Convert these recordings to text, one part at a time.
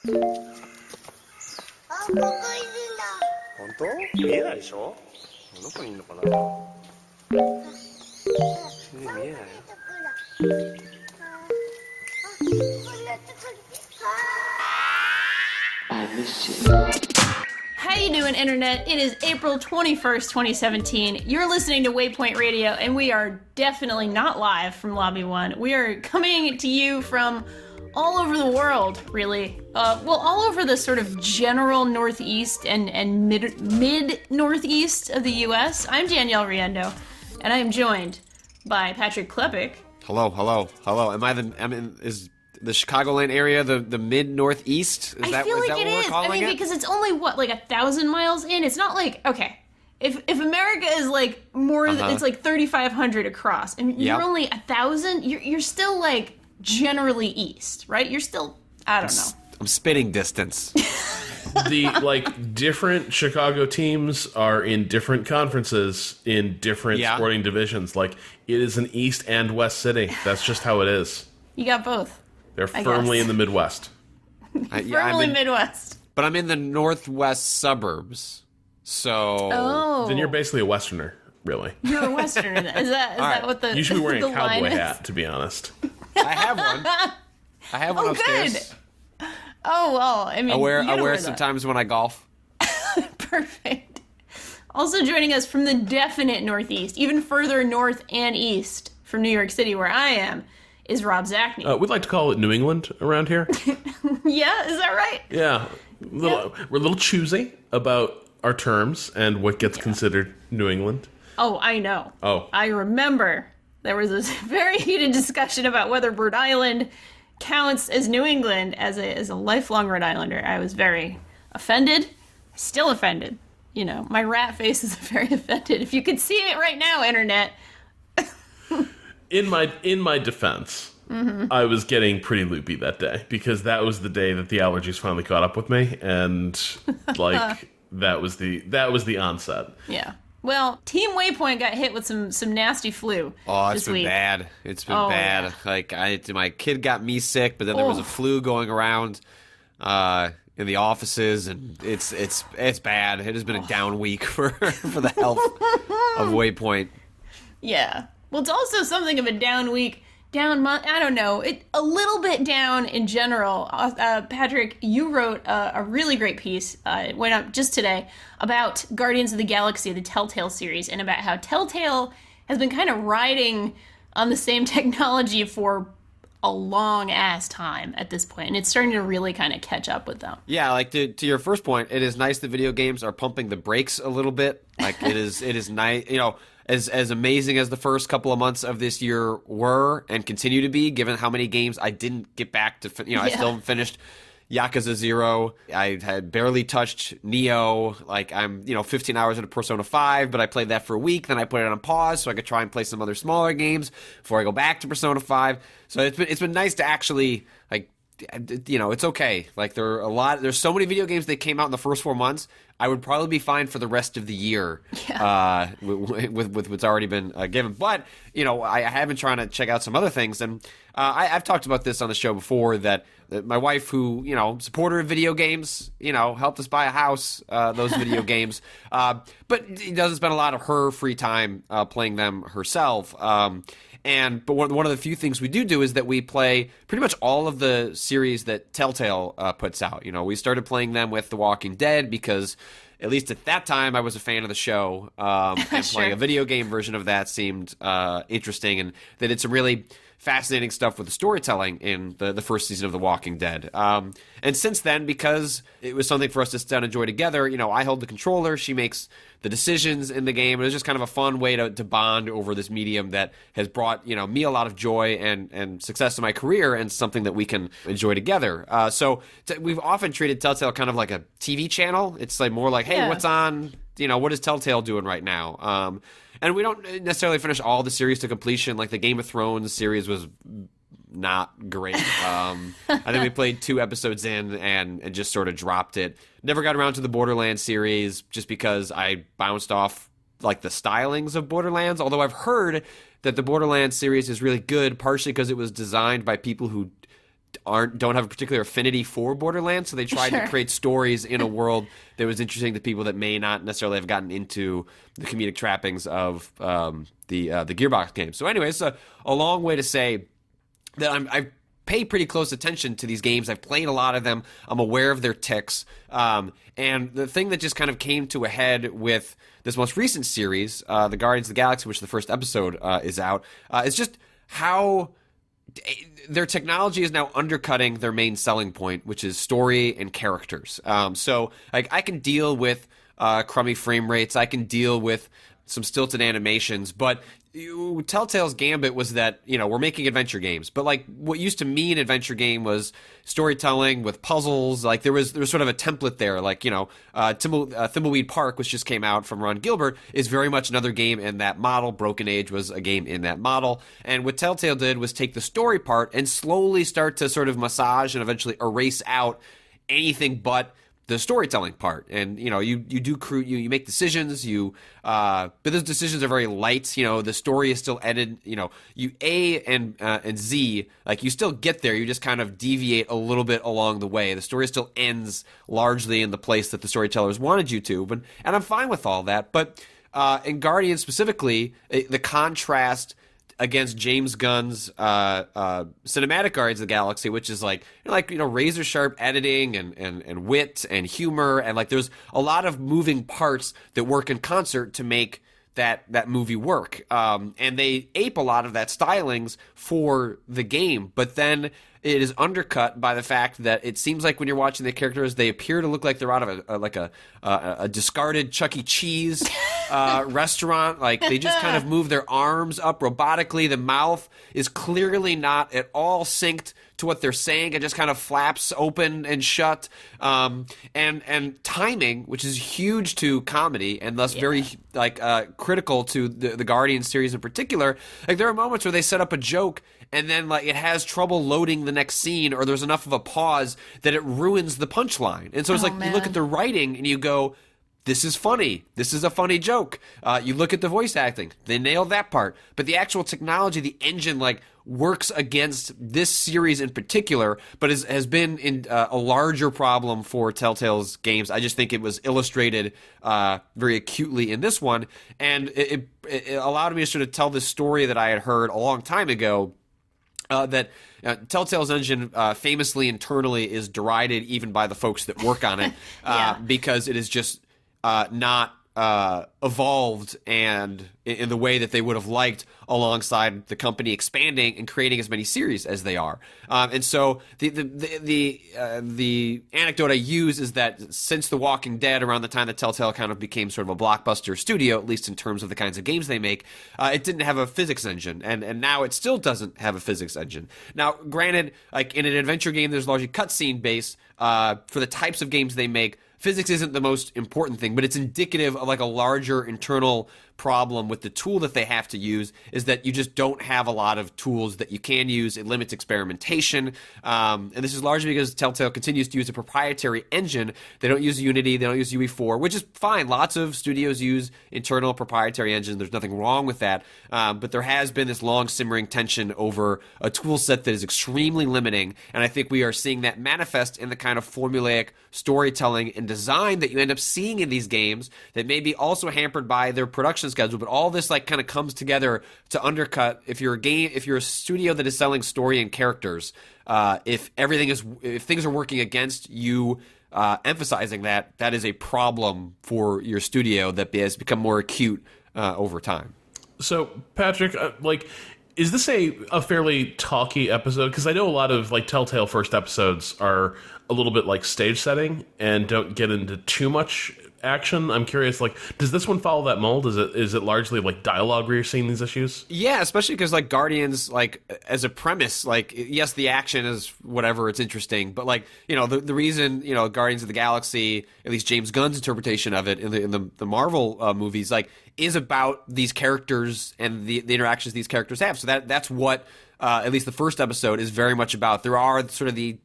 本当？見えないでしょ？どこにいるのかな？見えないよ。I miss you. How you doing, Internet? It is April 21st, 2017. You're listening to Waypoint Radio, and we are definitely not live from Lobby 1. We are coming to you from all over the world, really. All over the sort of general northeast and mid-northeast of the U.S. I'm Danielle Riendo, and I am joined by Patrick Klepek. Hello. Is the Chicagoland area the mid-northeast? I feel like it is. I mean, because it's only, 1,000 miles in? It's not like, okay, if America is like more, it's like 3,500 across, and you're only 1,000, you're still like generally east, right? You're still, I don't know. I'm spitting distance. The different Chicago teams are in different conferences in different sporting divisions. Like, it is an East and West city. That's just how it is. You got both. They're firmly in the Midwest. Firmly Midwest. But I'm in the northwest suburbs, so... Then you're basically a Westerner, really. You're a Westerner. Is that what the You should be wearing a cowboy is? Hat, to be honest. I have one upstairs. Good. Oh, well, I mean... I wear it sometimes when I golf. Perfect. Also joining us from the definite northeast, even further north and east from New York City, where I am, is Rob Zachney. We'd like to call it New England around here. Yeah, is that right? Yeah. We're a little choosy about our terms and what gets considered New England. Oh, I know. Oh. I remember there was this very heated discussion about whether Rhode Island counts as New England. As a lifelong Rhode Islander, I was very offended. Still offended. You know, my rat face is very offended. If you could see it right now, Internet. In my defense, I was getting pretty loopy that day because that was the day that the allergies finally caught up with me, and that was the onset. Yeah. Well, Team Waypoint got hit with some nasty flu. Oh, it's this been week. bad. It's been bad. Yeah. My kid got me sick, but then there was a flu going around in the offices, and it's bad. It has been a down week for the health of Waypoint. Yeah. Well, it's also something of a down week, down month. I don't know. A little bit down in general. Patrick, you wrote a really great piece. It went up just today about Guardians of the Galaxy, the Telltale series, and about how Telltale has been kind of riding on the same technology for a long ass time at this point, and it's starting to really kind of catch up with them. Yeah, like to your first point, it is nice that video games are pumping the brakes a little bit. Like it is nice, you know. As amazing as the first couple of months of this year were and continue to be, given how many games I didn't get back to, I still haven't finished Yakuza 0. I had barely touched Neo. Like, I'm, 15 hours into Persona 5, but I played that for a week. Then I put it on pause so I could try and play some other smaller games before I go back to Persona 5. So it's been nice to actually, it's okay. Like, there's so many video games that came out in the first 4 months. I would probably be fine for the rest of the year with what's already been given. But, I have been trying to check out some other things. And I've talked about this on the show before that my wife, who, supporter of video games, helped us buy a house, those video games. But doesn't spend a lot of her free time playing them herself. But one of the few things we do is that we play pretty much all of the series that Telltale puts out. We started playing them with The Walking Dead because, at least at that time, I was a fan of the show. And playing a video game version of that seemed interesting, and they did some really fascinating stuff with the storytelling in the first season of The Walking Dead. And since then, because it was something for us to sit down and enjoy together, I hold the controller, she makes the decisions in the game. It was just kind of a fun way to bond over this medium that has brought, me a lot of joy and success in my career, and something that we can enjoy together. We've often treated Telltale kind of like a TV channel. It's like more like, hey, what's on, what is Telltale doing right now? And we don't necessarily finish all the series to completion. Like the Game of Thrones series was not great. I think we played 2 episodes in and just sort of dropped it. Never got around to the Borderlands series just because I bounced off like the stylings of Borderlands. Although I've heard that the Borderlands series is really good, partially because it was designed by people who don't have a particular affinity for Borderlands, so they tried to create stories in a world that was interesting to people that may not necessarily have gotten into the comedic trappings of the Gearbox games. So anyway, it's a long way to say that I pay pretty close attention to these games. I've played a lot of them. I'm aware of their tics. And the thing that just kind of came to a head with this most recent series, the Guardians of the Galaxy, which the first episode is out, is just how their technology is now undercutting their main selling point, which is story and characters. So like I can deal with crummy frame rates. I can deal with some stilted animations, but Telltale's gambit was that, we're making adventure games, but like what used to mean adventure game was storytelling with puzzles. Like there was sort of a template there. Like, Thimbleweed Park, which just came out from Ron Gilbert, is very much another game in that model. Broken Age was a game in that model. And what Telltale did was take the story part and slowly start to sort of massage and eventually erase out anything but the storytelling part. And you you make decisions, but those decisions are very light. The story is still edited. You A and Z, like you still get there, you just kind of deviate a little bit along the way. The story still ends largely in the place that the storytellers wanted you to, and I'm fine with all that. But in Guardian specifically, the contrast against James Gunn's cinematic Guardians of the Galaxy, which is like razor sharp editing and wit and humor, and like there's a lot of moving parts that work in concert to make that movie work. And they ape a lot of that stylings for the game, but then it is undercut by the fact that it seems like when you're watching the characters, they appear to look like they're out of a discarded Chuck E. Cheese restaurant. Like they just kind of move their arms up robotically. The mouth is clearly not at all synced to what they're saying. It just kind of flaps open and shut. And timing, which is huge to comedy and thus very critical to the Guardian series in particular. Like there are moments where they set up a joke and then like it has trouble loading the next scene, or there's enough of a pause that it ruins the punchline. And so it's you look at the writing and you go, this is funny. This is a funny joke. You look at the voice acting. They nailed that part. But the actual technology, the engine, works against this series in particular, but has been in a larger problem for Telltale's games. I just think it was illustrated very acutely in this one. And it allowed me to sort of tell this story that I had heard a long time ago, that Telltale's engine famously internally is derided even by the folks that work on it because it is just not evolved and in the way that they would have liked alongside the company expanding and creating as many series as they are. And so the anecdote I use is that since The Walking Dead, around the time that Telltale kind of became sort of a blockbuster studio, at least in terms of the kinds of games they make, it didn't have a physics engine, and now it still doesn't have a physics engine. Now, granted, like in an adventure game, there's largely cutscene based. For the types of games they make, physics isn't the most important thing, but it's indicative of like a larger internal problem with the tool that they have to use, is that you just don't have a lot of tools that you can use. It limits experimentation. And this is largely because Telltale continues to use a proprietary engine. They don't use Unity. They don't use UE4, which is fine. Lots of studios use internal proprietary engines. There's nothing wrong with that. But there has been this long simmering tension over a tool set that is extremely limiting. And I think we are seeing that manifest in the kind of formulaic storytelling and design that you end up seeing in these games that may be also hampered by their production schedule. But all this like kind of comes together to undercut, if you're a studio that is selling story and characters, if things are working against you, emphasizing that is a problem for your studio that has become more acute over time. So Patrick, is this a fairly talky episode? Because I know a lot of Telltale first episodes are a little bit like stage setting and don't get into too much action. I'm curious, does this one follow that mold? Is it largely dialogue where you're seeing these issues? Yeah, especially because Guardians, as a premise, yes, the action is whatever, it's interesting, but the reason Guardians of the Galaxy, at least James Gunn's interpretation of it in the Marvel movies, is about these characters and the interactions these characters have. So that's what at least the first episode is very much about. There are sort of the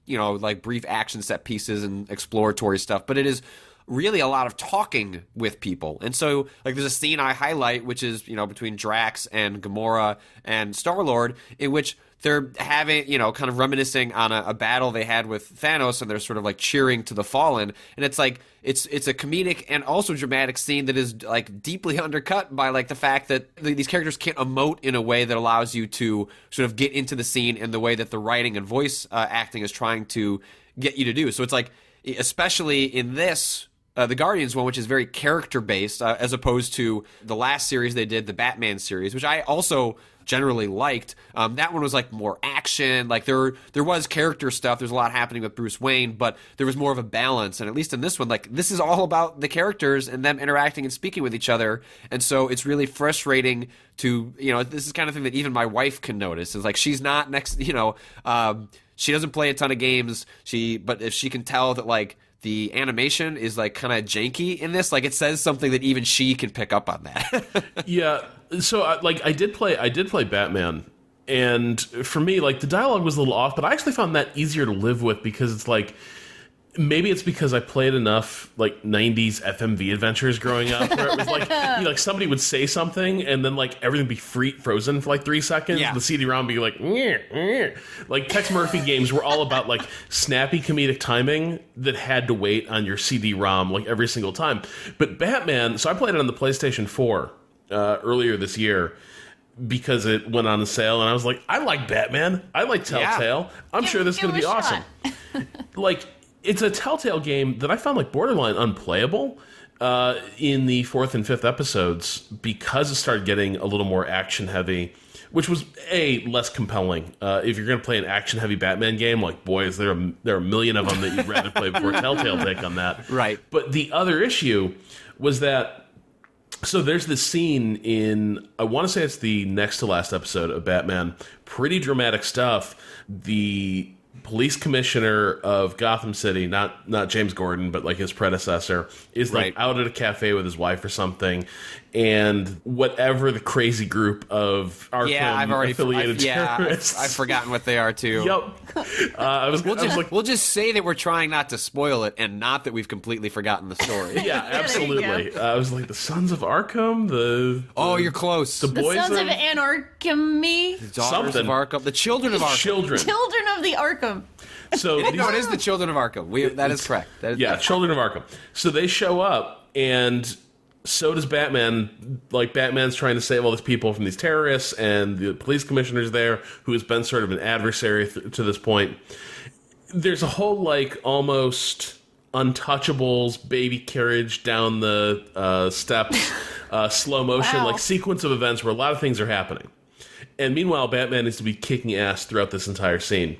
brief action set pieces and exploratory stuff, but it is really a lot of talking with people. And so there's a scene I highlight, which is between Drax and Gamora and Star-Lord, in which they're having, kind of reminiscing on a battle they had with Thanos, and they're sort of like cheering to the fallen. And it's like, it's a comedic and also dramatic scene that is like deeply undercut by like the fact that these characters can't emote in a way that allows you to sort of get into the scene in the way that the writing and voice acting is trying to get you to do. So it's like, especially in this, the Guardians one, which is very character-based, as opposed to the last series they did, the Batman series, which I also generally liked. That one was like more action. Like there was character stuff. There's a lot happening with Bruce Wayne, but there was more of a balance. And at least in this one, like this is all about the characters and them interacting and speaking with each other. And so it's really frustrating to, this is the kind of thing that even my wife can notice. It's like she's not next, she doesn't play a ton of games. But if she can tell that like the animation is like kind of janky in this, like it says something that even she can pick up on that. Yeah. So I did play Batman, and for me, like the dialogue was a little off, but I actually found that easier to live with because it's like, maybe it's because I played enough like 90s FMV adventures growing up where it was like, like somebody would say something and then like everything be frozen for like 3 seconds. Yeah. The CD-ROM be like, like Tex Murphy games were all about like snappy comedic timing that had to wait on your CD-ROM like every single time. But Batman, so I played it on the PlayStation 4 earlier this year because it went on sale, and I was like, I like Batman. I like Telltale. Yeah. I'm sure this is going to be awesome. Like, it's a Telltale game that I found like borderline unplayable in the 4th and 5th episodes because it started getting a little more action heavy, which was less compelling. If you're going to play an action heavy Batman game, like boys, there are a million of them that you'd rather play before Telltale take on that. Right. But the other issue was that, so there's this scene in, I want to say it's the next to last episode of Batman, pretty dramatic stuff. The police commissioner of Gotham City, not James Gordon, but like his predecessor, is like out at a cafe with his wife or something, and whatever the crazy group of Arkham affiliated terrorists. I've forgotten what they are too. Yep. We'll just say that we're trying not to spoil it, and not that we've completely forgotten the story. Yeah, absolutely. I was like the Sons of Arkham. You're close. The boys Sons of Anarchy. The Daughters of Arkham. The Children of Arkham. Children of the Arkham. So it is the Children of Arkham. That is correct. Children of Arkham. So they show up, and so does Batman. Like, Batman's trying to save all these people from these terrorists, and the police commissioner's there, who has been sort of an adversary to this point. There's a whole, like, almost Untouchables baby carriage down the steps, slow motion, like, sequence of events where a lot of things are happening. And meanwhile, Batman needs to be kicking ass throughout this entire scene.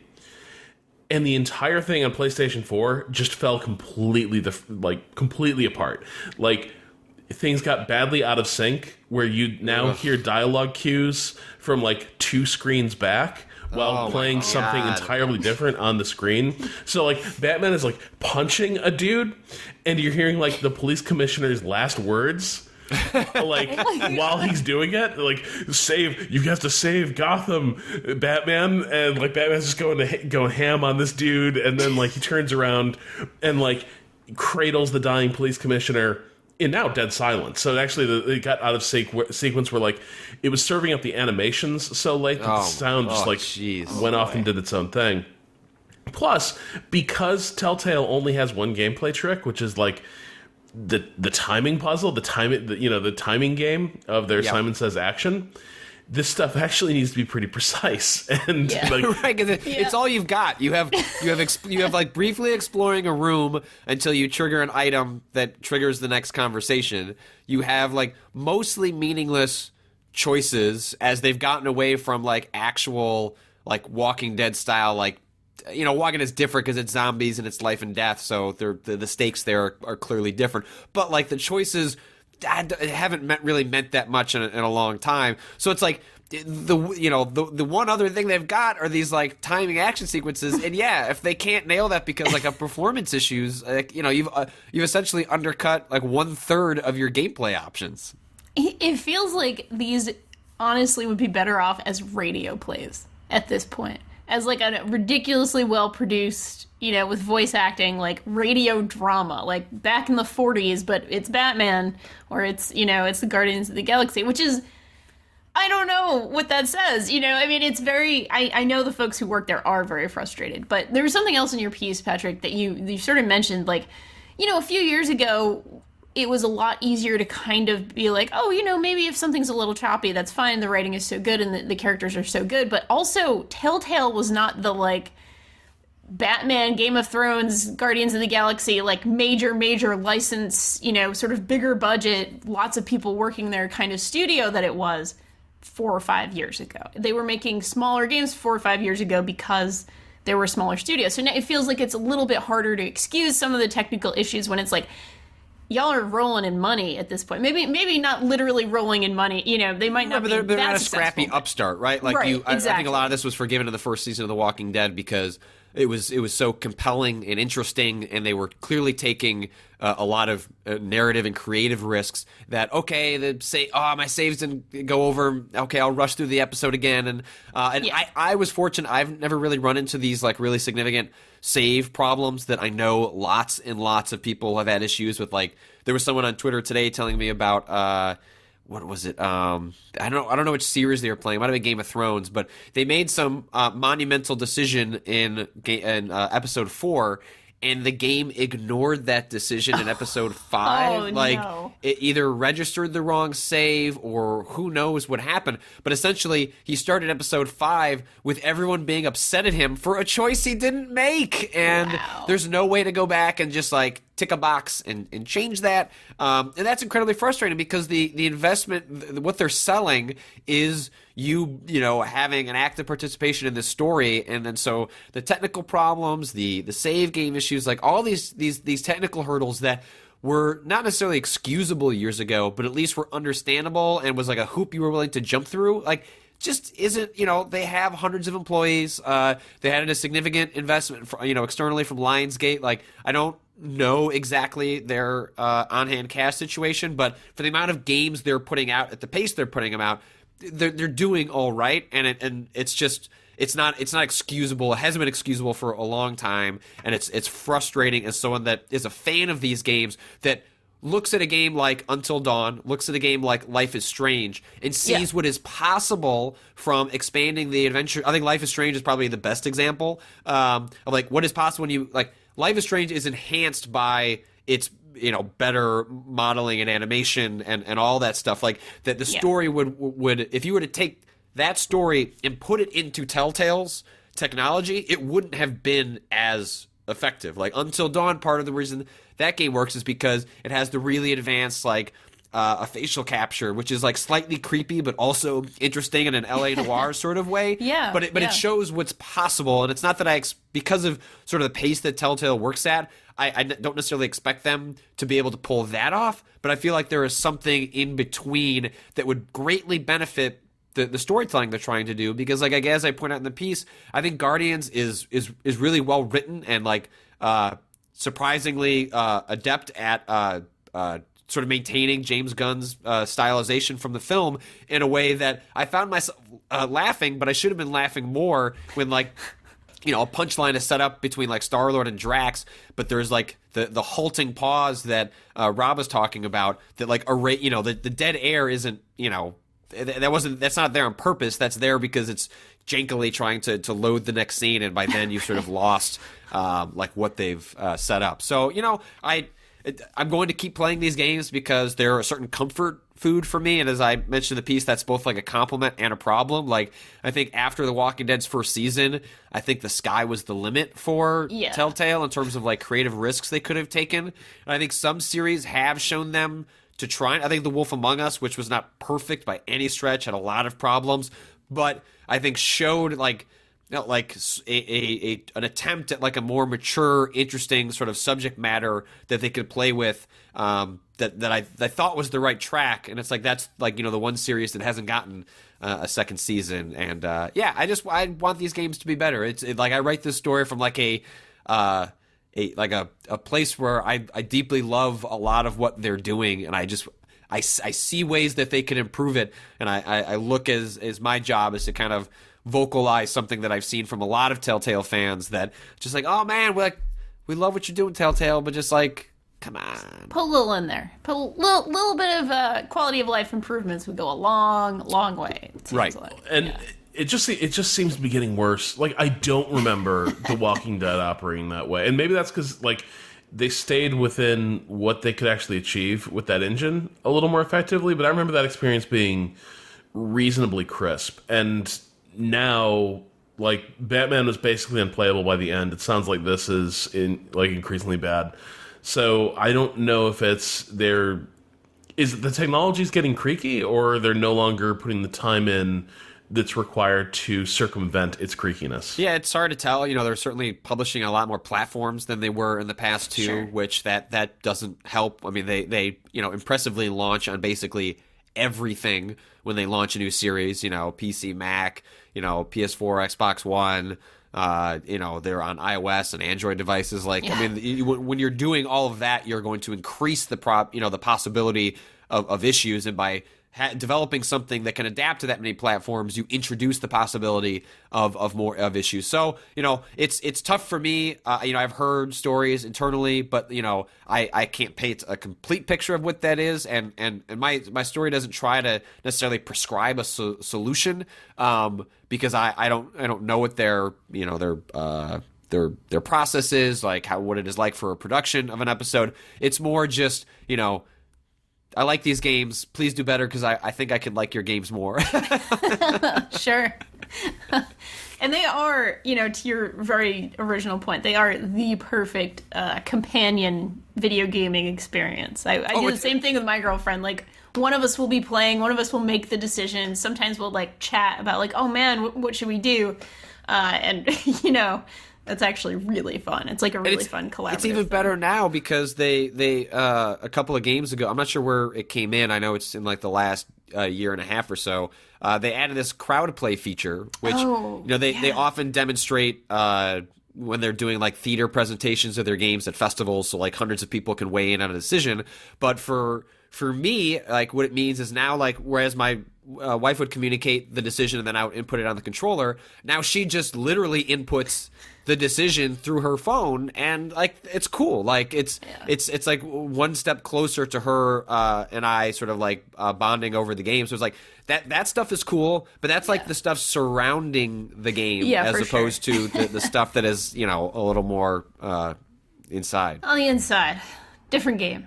And the entire thing on PlayStation 4 just fell completely apart. Like, things got badly out of sync, where you now hear dialogue cues from like 2 screens back while playing something entirely different on the screen. So like Batman is like punching a dude, and you're hearing like the police commissioner's last words. Like while he's doing it, like you have to save Gotham, Batman, and like Batman's just going ham on this dude, and then like he turns around and like cradles the dying police commissioner in now dead silence. So actually it got out of sequence where like it was serving up the animations so late that the sound just went off and did its own thing. Plus, because Telltale only has one gameplay trick, which is like the timing puzzle, the timing game of their Simon Says action. This stuff actually needs to be pretty precise, and right, because it's all you've got. You have like briefly exploring a room until you trigger an item that triggers the next conversation. You have like mostly meaningless choices as they've gotten away from like actual like Walking Dead style, like, Walking is different because it's zombies and it's life and death, so the stakes there are clearly different. But like the choices haven't really meant that much in a long time. So it's like the one other thing they've got are these like timing action sequences, and if they can't nail that because like of performance issues, like you've essentially undercut like 1/3 of your gameplay options. It feels like these honestly would be better off as radio plays at this point. As like a ridiculously well-produced, with voice acting, like radio drama, like back in the 40s, but it's Batman, or it's, it's the Guardians of the Galaxy, which is I don't know what that says. I mean, it's very. I know the folks who work there are very frustrated, but there was something else in your piece, Patrick, that you sort of mentioned. Like, a few years ago, it was a lot easier to kind of be like, oh, maybe if something's a little choppy, that's fine. The writing is so good and the characters are so good. But also, Telltale was not the like Batman, Game of Thrones, Guardians of the Galaxy, like major license, sort of bigger budget, lots of people working there kind of studio that it was 4 or 5 years ago. They were making smaller games 4 or 5 years ago because there were smaller studios. So now it feels like it's a little bit harder to excuse some of the technical issues when it's like, y'all are rolling in money at this point. Maybe not literally rolling in money. They might not. But they're that not a scrappy upstart, right? Like right, I exactly. think a lot of this was forgiven in the first season of The Walking Dead because it was so compelling and interesting, and they were clearly taking a lot of narrative and creative risks. That my saves didn't go over. Okay, I'll rush through the episode again, and Yeah. I was fortunate. I've never really run into these like really significant save problems that I know lots and lots of people have had issues with. Like there was someone on Twitter today telling me about what was it? I don't know which series they were playing. It might have been Game of Thrones, but they made some monumental decision in episode 4, and the game ignored that decision in episode 5. Oh, like no. it either registered the wrong save or who knows what happened. But essentially, he started episode 5 with everyone being upset at him for a choice he didn't make, and Wow. there's no way to go back and just like tick a box and change that. And that's incredibly frustrating because the investment, what they're selling is you having an active participation in this story. And then so the technical problems, the save game issues, like all these technical hurdles that were not necessarily excusable years ago, but at least were understandable and was like a hoop you were willing to jump through. Like, just isn't, they have hundreds of employees. They had a significant investment, externally from Lionsgate. Like, I don't know exactly their on-hand cash situation, but for the amount of games they're putting out at the pace they're putting them out, they're doing all right. And it's just, it's not excusable. It hasn't been excusable for a long time, and it's frustrating as someone that is a fan of these games that looks at a game like Until Dawn, looks at a game like Life is Strange, and sees what is possible from expanding the adventure. I think Life is Strange is probably the best example of like what is possible when you like Life is Strange is enhanced by its better modeling and animation and all that stuff. Like that the story would if you were to take that story and put it into Telltale's technology, it wouldn't have been as effective. Like Until Dawn, part of the reason that game works is because it has the really advanced like a facial capture, which is like slightly creepy but also interesting in an LA noir sort of way. Yeah, But it shows what's possible, and it's not that because of sort of the pace that Telltale works at, I don't necessarily expect them to be able to pull that off, but I feel like there is something in between that would greatly benefit the storytelling they're trying to do, because like as I point out in the piece, I think Guardians is really well written and like surprisingly adept at sort of maintaining James Gunn's stylization from the film in a way that I found myself laughing, but I should have been laughing more when like a punchline is set up between like Star-Lord and Drax, but there's like the halting pause that Rob was talking about that like the dead air isn't that's not there on purpose. That's there because it's jankily trying to load the next scene, and by then you've sort of lost like what they've set up. So I'm going to keep playing these games because they're a certain comfort food for me, and as I mentioned in the piece, that's both like a compliment and a problem. Like I think after The Walking Dead's first season, I think the sky was the limit for Telltale in terms of like creative risks they could have taken. And I think some series have shown them to try. I think The Wolf Among Us, which was not perfect by any stretch, had a lot of problems, but I think showed like an attempt at like a more mature, interesting sort of subject matter that they could play with, that I thought was the right track. And it's like that's like the one series that hasn't gotten a second season. And I want these games to be better. It's like I write this story from like a place where I deeply love a lot of what they're doing, and I see ways that they can improve it, and I look as my job is to kind of vocalize something that I've seen from a lot of Telltale fans that just like, oh man, we love what you're doing, Telltale, but just like Come on. Put a little in there. Put a little bit of quality of life improvements would go a long way. It seems like. And it just seems to be getting worse. Like, I don't remember The Walking Dead operating that way. And maybe that's because, like, they stayed within what they could actually achieve with that engine a little more effectively. But I remember that experience being reasonably crisp. And now, like, Batman was basically unplayable by the end. It sounds like this is increasingly bad. So I don't know if is the technology's getting creaky, or they're no longer putting the time in that's required to circumvent its creakiness. Yeah, it's hard to tell. They're certainly publishing a lot more platforms than they were in the past too, Sure. which that doesn't help. I mean, they impressively launch on basically everything when they launch a new series. PC, Mac, PS4, Xbox One. They're on iOS and Android devices. I mean, when you're doing all of that, you're going to increase the possibility of issues, and by developing something that can adapt to that many platforms, you introduce the possibility of more issues. So it's tough for me. I've heard stories internally, but I can't paint a complete picture of what that is, and my story doesn't try to necessarily prescribe a solution, because I don't know what their process is, like what it is like for a production of an episode. It's more just I like these games. Please do better, because I think I could like your games more. Sure. And they are, to your very original point, they are the perfect companion video gaming experience. I do the same thing with my girlfriend. Like, one of us will be playing, one of us will make the decision. Sometimes we'll, chat about, oh, man, what should we do? And, that's actually really fun. It's like a really fun collaborative. It's even better now, because they a couple of games ago, I'm not sure where it came in. I know it's in the last year and a half or so. They added this crowd play feature, which they often demonstrate when they're doing theater presentations of their games at festivals, so hundreds of people can weigh in on a decision. But for me, what it means is now, whereas my wife would communicate the decision and then I would input it on the controller, now she just literally inputs the decision through her phone, and it's cool. It's one step closer to her and I sort of bonding over the game. So it's that stuff is cool, but that's the stuff surrounding the game, as opposed to the stuff that is a little more inside. On the inside. Different game.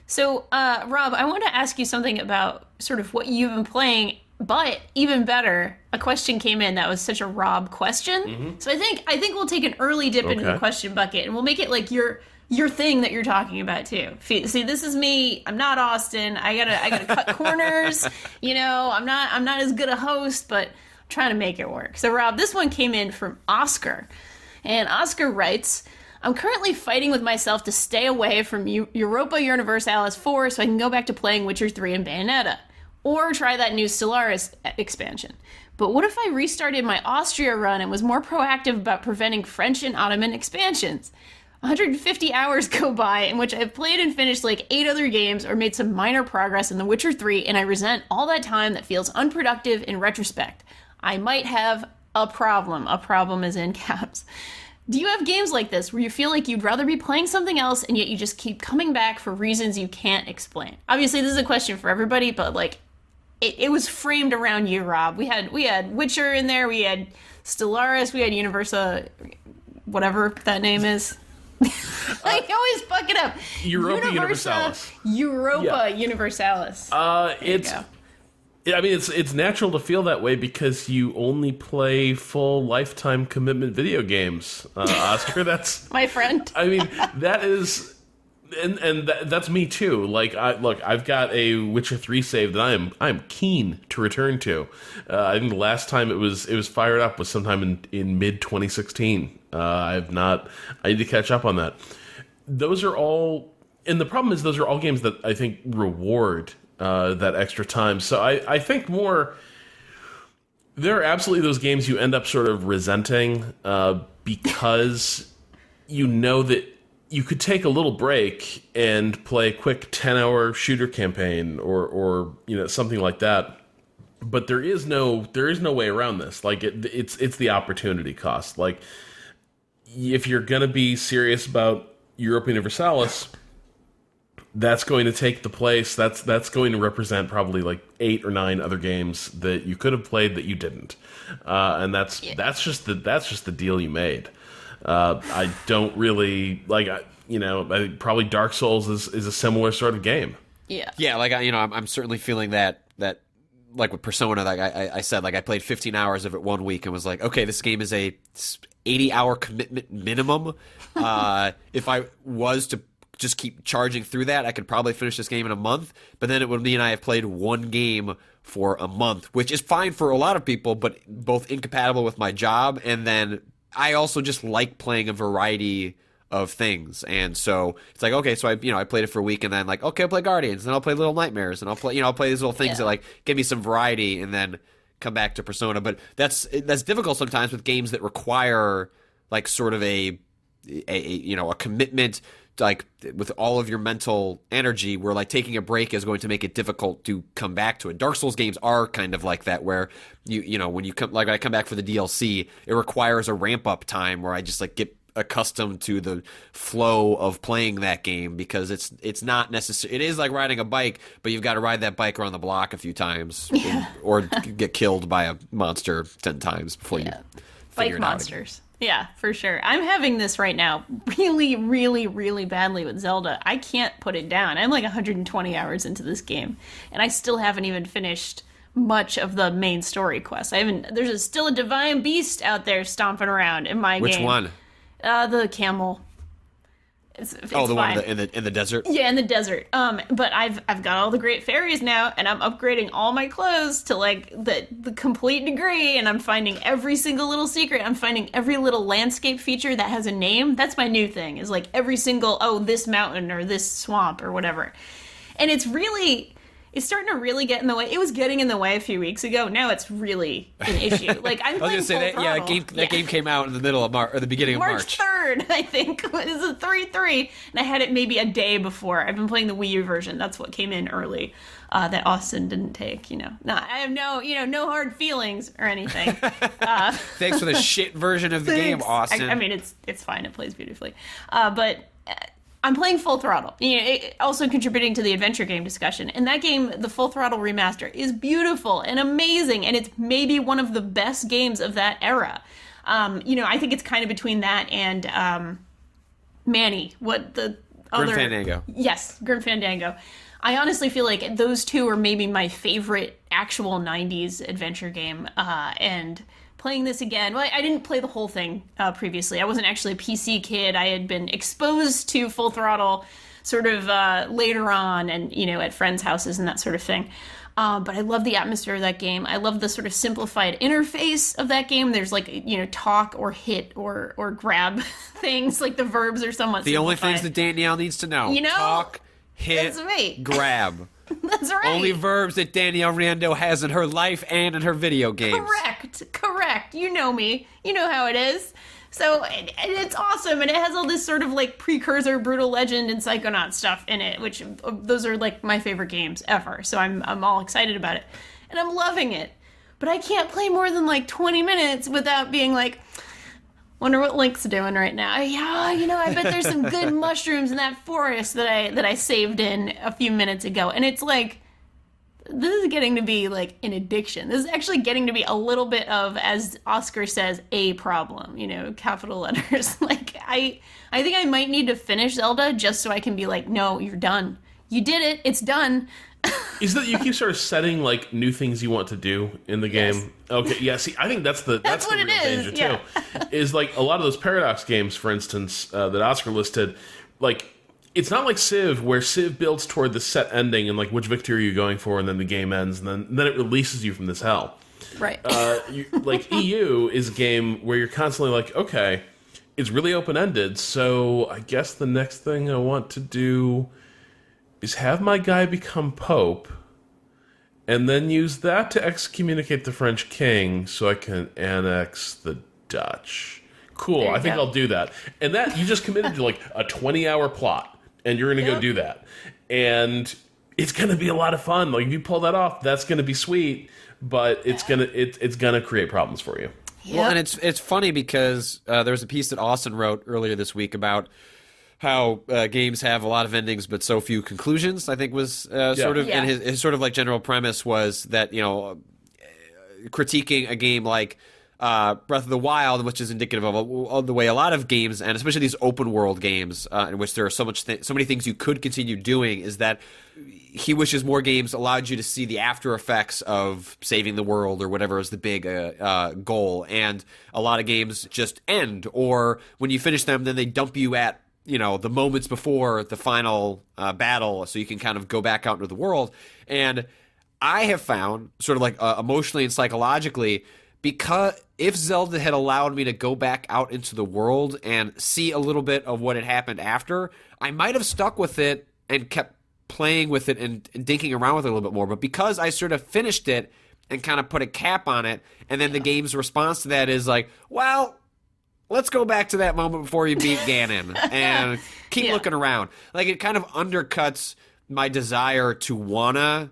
So, Rob, I want to ask you something about sort of what you've been playing, but even better, a question came in that was such a Rob question. Mm-hmm. So I think we'll take an early dip into the question bucket, and we'll make it your thing that you're talking about too. See, this is me. I'm not Austin. I gotta cut corners. I'm not as good a host, but I'm trying to make it work. So, Rob, this one came in from Oscar, and Oscar writes, I'm currently fighting with myself to stay away from Europa Universalis 4 so I can go back to playing Witcher 3 and Bayonetta, or try that new Stellaris expansion. But what if I restarted my Austria run and was more proactive about preventing French and Ottoman expansions? 150 hours go by in which I've played and finished 8 other games or made some minor progress in The Witcher 3, and I resent all that time that feels unproductive in retrospect. I might have a problem. A problem is in caps. Do you have games like this where you feel like you'd rather be playing something else and yet you just keep coming back for reasons you can't explain? Obviously, this is a question for everybody, but it was framed around you, Rob. We had Witcher in there, we had Stellaris, we had Universa, whatever that name is. I always fuck it up. Europa Universalis. Europa Universalis. It's natural to feel that way because you only play full lifetime commitment video games, Oscar. That's my friend. That is, and that's me too. I've got a Witcher 3 save that I'm keen to return to. I think the last time it was fired up was sometime in mid 2016. I need to catch up on that. Those are all, and the problem is those are all games that I think reward that extra time. So I think more, there are absolutely those games you end up sort of resenting because you know that you could take a little break and play a quick 10-hour shooter campaign or something like that. But there is no way around this. It's the opportunity cost. If you're gonna be serious about Europa Universalis, that's going to take the place. That's going to represent probably like 8 or 9 other games that you could have played that you didn't, and that's just the deal you made. I don't really like. Probably Dark Souls is a similar sort of game. Yeah. Like I'm certainly feeling that like with Persona. Like I said, like I played 15 hours of it one week and was like, okay, this game is a 80-hour commitment minimum. If I was to just keep charging through that, I could probably finish this game in a month. But then it would mean I have played one game for a month, which is fine for a lot of people, but both incompatible with my job. And then I also just like playing a variety of things, and so it's like, okay, so I played it for a week, and then like, okay, I'll play Guardians, and then I'll play Little Nightmares, and I'll play these little things that like give me some variety, and then come back to Persona. But that's difficult sometimes with games that require like sort of a commitment, like with all of your mental energy, where like taking a break is going to make it difficult to come back to it. Dark Souls games are kind of like that, where when I come back for the DLC, it requires a ramp up time where I just like get accustomed to the flow of playing that game, because it's not necessary. It is like riding a bike, but you've got to ride that bike around the block a few times, or get killed by a monster 10 times before you figure bike monsters. Yeah, for sure. I'm having this right now really, really, really badly with Zelda. I can't put it down. I'm like 120 hours into this game, and I still haven't even finished much of the main story quest. There's still a divine beast out there stomping around in my game. Which one? The camel. It's the fine. one in the desert. Yeah, in the desert. But I've got all the great fairies now, and I'm upgrading all my clothes to like the complete degree, and I'm finding every single little secret. I'm finding every little landscape feature that has a name. That's my new thing. Is like every single this mountain or this swamp or whatever, and it's starting to really get in the way. It was getting in the way a few weeks ago. Now it's really an issue. Like I'm playing full throttle. That game came out in the middle of March, or the beginning of March. March 3rd, I think. It was a 3-3, and I had it maybe a day before. I've been playing the Wii U version. That's what came in early. That Austin didn't take. No, I have no hard feelings or anything. Thanks for the shit version of the game, Austin. I mean, it's fine. It plays beautifully, but. I'm playing Full Throttle, also contributing to the adventure game discussion. And that game, the Full Throttle remaster, is beautiful and amazing, and it's maybe one of the best games of that era. I think it's kind of between that and Manny. Grim Fandango. Yes, Grim Fandango. I honestly feel like those two are maybe my favorite actual 90s adventure game, and playing this again. Well, I didn't play the whole thing previously. I wasn't actually a PC kid. I had been exposed to Full Throttle sort of later on, and at friends' houses and that sort of thing. But I love the atmosphere of that game. I love the sort of simplified interface of that game. There's like talk or hit or grab things. Like the verbs are somewhat the simplified. only things that Danielle needs to know. Talk, hit, that's me. grab. That's right. Only verbs that Danielle Rando has in her life and in her video games. Correct. You know me. You know how it is. So and it's awesome, and it has all this sort of like precursor Brutal Legend and Psychonaut stuff in it, which those are like my favorite games ever. So I'm all excited about it, and I'm loving it. But I can't play more than like 20 minutes without being like, wonder what Link's doing right now. Yeah, I bet there's some good mushrooms in that forest that I saved in a few minutes ago. And it's like, this is getting to be like an addiction. This is actually getting to be a little bit of, as Oscar says, a problem, capital letters. Like, I think I might need to finish Zelda just so I can be like, no, you're done. You did it. It's done. Is that you keep sort of setting like new things you want to do in the game? Yes. Okay, yeah. See, I think that's the real danger too. Is like a lot of those Paradox games, for instance, that Oscar listed. Like, it's not like Civ, where Civ builds toward the set ending and like which victory are you going for, and then the game ends, and then it releases you from this hell. Right. Like EU is a game where you're constantly like, okay, it's really open ended. So I guess the next thing I want to do is have my guy become Pope, and then use that to excommunicate the French king so I can annex the Dutch. Cool, I think I'll do that. And that, you just committed to like a 20-hour plot, and you're going to go do that. And it's going to be a lot of fun. Like, if you pull that off, that's going to be sweet, but it's going to create problems for you. Yep. Well, and it's funny because there was a piece that Austin wrote earlier this week about how games have a lot of endings but so few conclusions, I think was sort of, and his sort of like general premise was that, critiquing a game like Breath of the Wild, which is indicative of the way a lot of games, and especially these open world games in which there are so many things you could continue doing, is that he wishes more games allowed you to see the after effects of saving the world or whatever is the big goal. And a lot of games just end, or when you finish them, then they dump you at the moments before the final battle, so you can kind of go back out into the world. And I have found, sort of like emotionally and psychologically, because if Zelda had allowed me to go back out into the world and see a little bit of what had happened after, I might have stuck with it and kept playing with it and dinking around with it a little bit more. But because I sort of finished it and kind of put a cap on it, and then the game's response to that is like, well, let's go back to that moment before you beat Ganon and keep looking around. Like, it kind of undercuts my desire to wanna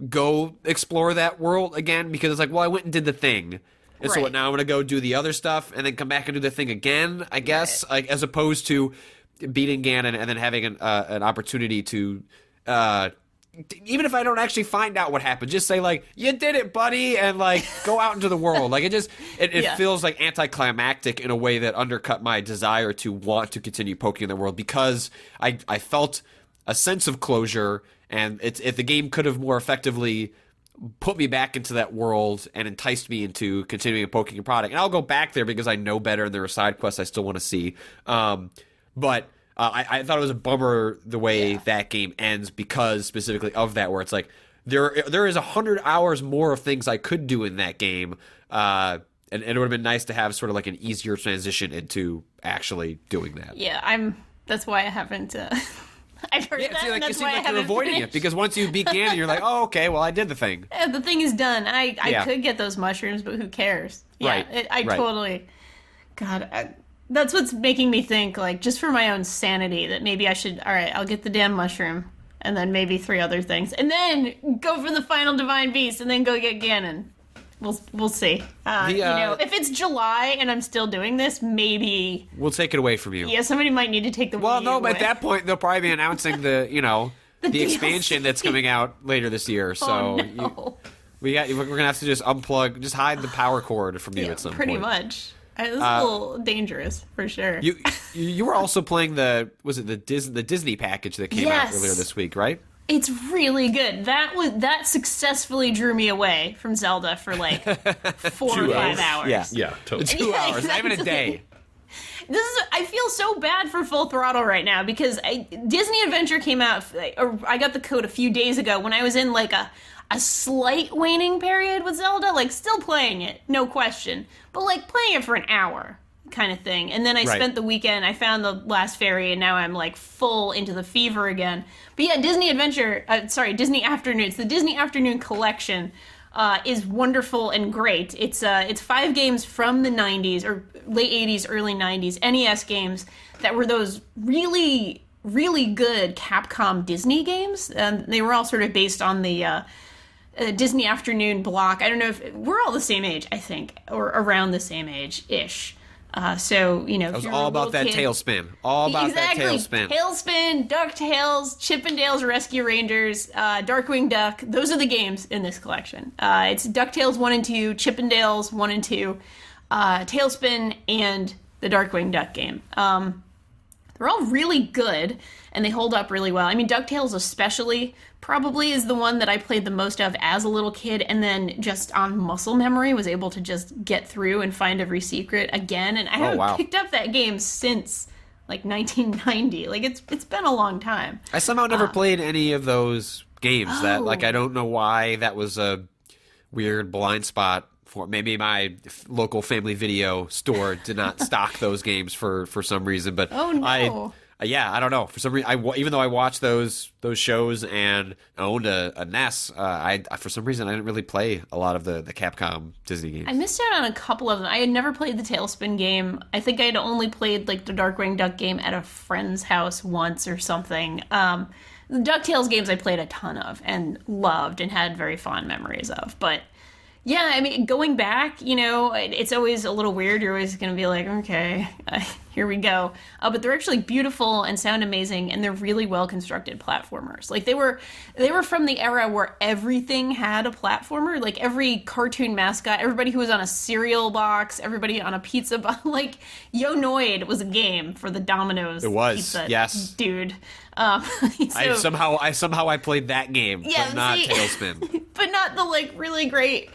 go explore that world again, because it's like, well, I went and did the thing. And so now I'm going to go do the other stuff and then come back and do the thing again, I guess, like, as opposed to beating Ganon and then having an opportunity to, even if I don't actually find out what happened, just say, like, you did it, buddy, and, like, go out into the world. Like, it feels like anticlimactic in a way that undercut my desire to want to continue poking in the world, because I felt a sense of closure, and if the game could have more effectively put me back into that world and enticed me into continuing poking a product. And I'll go back there because I know better, and there are side quests I still want to see. But I thought it was a bummer the way that game ends, because specifically of that, where it's like there is 100 hours more of things I could do in that game. And it would have been nice to have sort of like an easier transition into actually doing that. Yeah, that's why I haven't... I've heard that, and that's you why I seem like haven't you're avoiding finished. it, because once you beat Ganon, you're like, oh, okay, well, I did the thing. Yeah, the thing is done. I could get those mushrooms, but who cares? Yeah, right. Totally... God, that's what's making me think, like, just for my own sanity, that maybe I should... All right, I'll get the damn mushroom, and then maybe 3 other things, and then go for the final Divine Beast, and then go get Ganon. We'll see. If it's July and I'm still doing this, maybe we'll take it away from you. Yeah, somebody might need to take the. Well, Wii no, away. but at that point they'll probably be announcing the the expansion that's coming out later this year. So we're gonna have to just unplug, just hide the power cord from you at some point. Pretty much. This is a little dangerous for sure. You were also playing the Disney package that came out earlier this week, right? It's really good. That successfully drew me away from Zelda for like 4 or 5 hours. Yeah, totally. 2 hours, not even a day. I feel so bad for Full Throttle right now, because Disney Adventure came out, or I got the code a few days ago when I was in like a slight waning period with Zelda, like still playing it, no question, but like playing it for an hour kind of thing. And then I spent the weekend, I found the last fairy, and now I'm like full into the fever again. But yeah, Disney Afternoons, the Disney Afternoon collection is wonderful and great. It's 5 games from the 90s, or late 80s, early 90s, NES games that were those really, really good Capcom Disney games. They were all sort of based on the Disney Afternoon block. I don't know if we're all the same age, I think, or around the same age-ish. It was all about that Tailspin. All about that Tailspin. Tailspin, DuckTales, Chippendales Rescue Rangers, Darkwing Duck. Those are the games in this collection. It's DuckTales 1 and 2, Chippendales 1 and 2, Tailspin, and the Darkwing Duck game. They're all really good, and they hold up really well. I mean, DuckTales especially probably is the one that I played the most of as a little kid, and then just on muscle memory was able to just get through and find every secret again. And I haven't picked up that game since like 1990. Like it's been a long time. I somehow never played any of those games. That like I don't know why that was a weird blind spot. For maybe my local Family Video store did not stock those games for some reason, but I don't know. For some reason, even though I watched those shows and owned a NES, for some reason I didn't really play a lot of the Capcom Disney games. I missed out on a couple of them. I had never played the Tailspin game. I think I had only played like the Darkwing Duck game at a friend's house once or something. The DuckTales games I played a ton of and loved and had very fond memories of, but. Yeah, I mean, going back, it's always a little weird. You're always going to be like, okay, here we go. But they're actually beautiful and sound amazing, and they're really well constructed platformers. Like they were from the era where everything had a platformer. Like every cartoon mascot, everybody who was on a cereal box, everybody on a pizza box. Like Yo Noid was a game for the Domino's. It was, pizza yes, dude. I somehow played that game, but not Tailspin. But not the really great.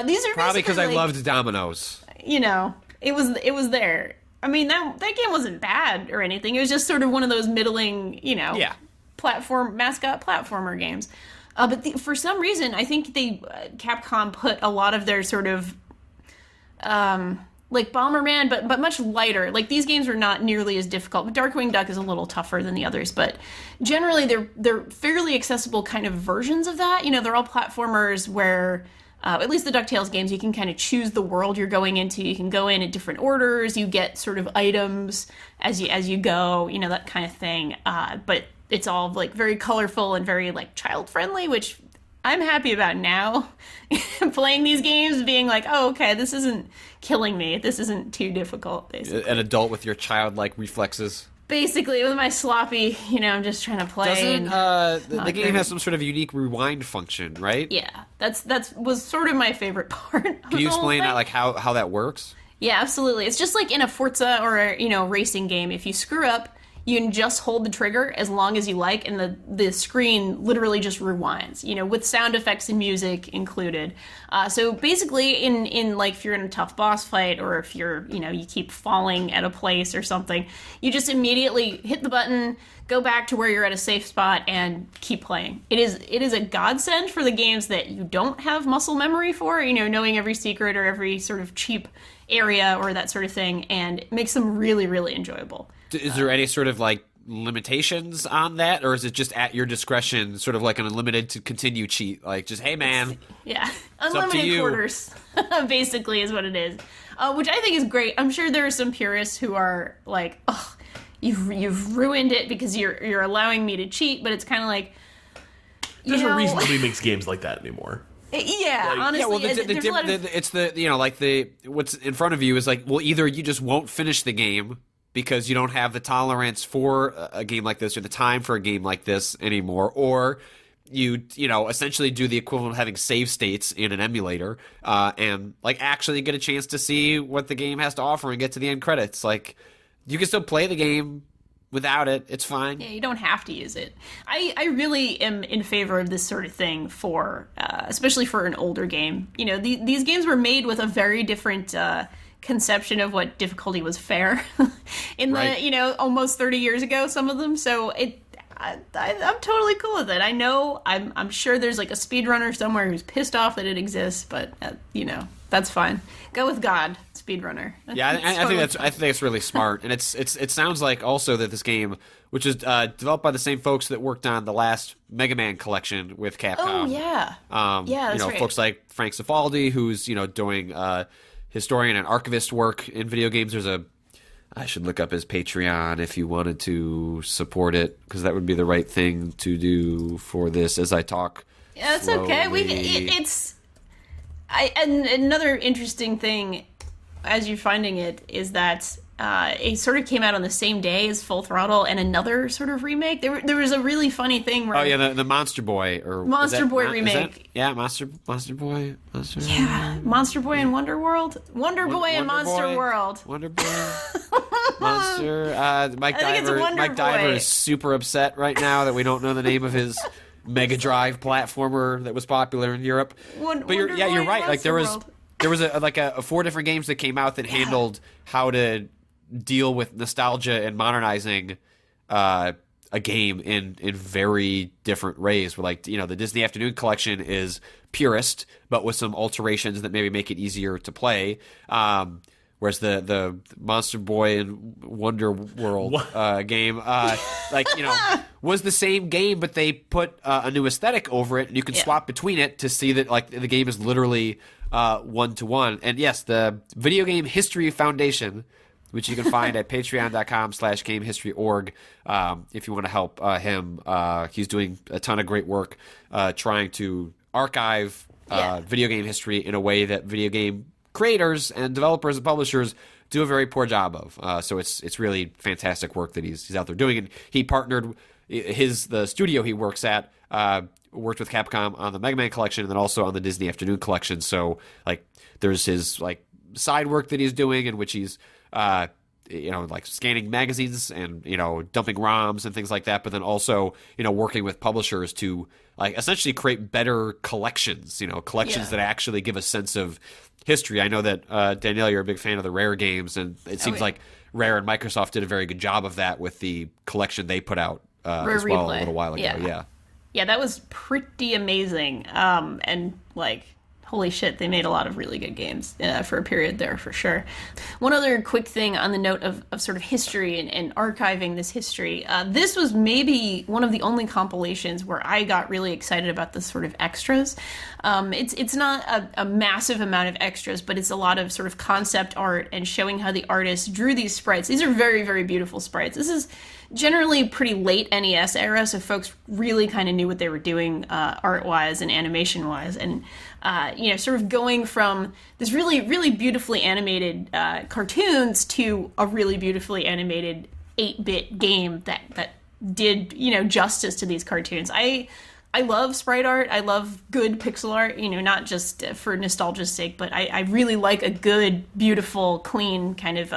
These are probably because I loved Domino's. It was there. I mean, that game wasn't bad or anything. It was just sort of one of those middling, mascot platformer games. But for some reason, I think Capcom put a lot of their sort of like Bomberman, but much lighter. Like these games are not nearly as difficult. But Darkwing Duck is a little tougher than the others, but generally they're fairly accessible kind of versions of that. They're all platformers where at least the DuckTales games, you can kind of choose the world you're going into. You can go in at different orders. You get sort of items as you go. That kind of thing. But it's all like very colorful and very like child friendly, which I'm happy about now. Playing these games, being like, oh, okay, this isn't killing me. This isn't too difficult, basically. An adult with your childlike reflexes. Basically, with my sloppy, I'm just trying to play. Doesn't the game has some sort of unique rewind function, right? Yeah, that's was sort of my favorite part. Can you explain that, like how that works? Yeah, absolutely. It's just like in a Forza or a racing game. If you screw up, you can just hold the trigger as long as you like, and the screen literally just rewinds, with sound effects and music included. So basically, in like if you're in a tough boss fight, or if you're, you keep falling at a place or something, you just immediately hit the button, go back to where you're at a safe spot, and keep playing. It is a godsend for the games that you don't have muscle memory for, knowing every secret or every sort of cheap area or that sort of thing, and it makes them really, really enjoyable. Is there any sort of like limitations on that, or is it just at your discretion, sort of like an unlimited to continue cheat? Like just, hey man, unlimited quarters, basically is what it is, which I think is great. I'm sure there are some purists who are like, oh, you've ruined it because you're allowing me to cheat, but it's kind of like there's a reason nobody makes games like that anymore. Yeah, honestly, what's in front of you is like, well, either you just won't finish the game because you don't have the tolerance for a game like this or the time for a game like this anymore, or you essentially do the equivalent of having save states in an emulator and like actually get a chance to see what the game has to offer and get to the end credits. Like you can still play the game without it. It's fine. Yeah, you don't have to use it. I really am in favor of this sort of thing for especially for an older game. These games were made with a very different conception of what difficulty was fair in the almost 30 years ago, some of them. So I'm totally cool with it. I know I'm sure there's like a speedrunner somewhere who's pissed off that it exists, but that's fine. Go with God, speedrunner. Yeah, I think that's really smart, and it sounds like also that this game, which is developed by the same folks that worked on the last Mega Man collection with Capcom. Oh yeah, that's right. Folks like Frank Cifaldi, who's doing historian and archivist work in video games. I should look up his Patreon if you wanted to support it, because that would be the right thing to do for this as I talk. Yeah, that's okay. And another interesting thing, as you're finding it, is that it sort of came out on the same day as Full Throttle and another sort of remake. There was a really funny thing where the Monster Boy remake. Monster Boy. Yeah, Monster Boy and Wonder World. Wonder Boy and Monster World. Wonder Boy. Monster. Mike I think it's Diver. Wonder Mike Diver Boy. is super upset right now that we don't know the name of his Mega Drive platformer that was popular in Europe. But you're right. Like there was a 4 different games that came out that handled how to deal with nostalgia and modernizing a game in very different ways. Where the Disney Afternoon Collection is purist, but with some alterations that maybe make it easier to play. Whereas the Monster Boy and Wonder World game, was the same game, but they put a new aesthetic over it, and you can swap between it to see that the game is literally 1-to-1. And yes, the Video Game History Foundation, which you can find at patreon.com/gamehistory.org if you want to help him. He's doing a ton of great work trying to archive video game history in a way that video game creators and developers and publishers do a very poor job of. So it's really fantastic work that he's out there doing. And he partnered the studio he works at worked with Capcom on the Mega Man collection and then also on the Disney Afternoon collection. So like there's his like side work that he's doing in which he's like scanning magazines and dumping ROMs and things like that, but then also working with publishers to like essentially create better collections, that actually give a sense of history. I know that Danielle, you're a big fan of the Rare games, and it seems like Rare and Microsoft did a very good job of that with the collection they put out as well a little while ago. Yeah, that was pretty amazing. And like, holy shit, they made a lot of really good games for a period there, for sure. One other quick thing on the note of sort of history and archiving this history. This was maybe one of the only compilations where I got really excited about the sort of extras. It's not a massive amount of extras, but it's a lot of sort of concept art and showing how the artist drew these sprites. These are very, very beautiful sprites. This is generally pretty late NES era, so folks really kind of knew what they were doing art-wise and animation-wise. And sort of going from this really, really beautifully animated cartoons to a really beautifully animated 8-bit game that did, justice to these cartoons. I love sprite art. I love good pixel art, not just for nostalgia's sake, but I really like a good, beautiful, clean kind of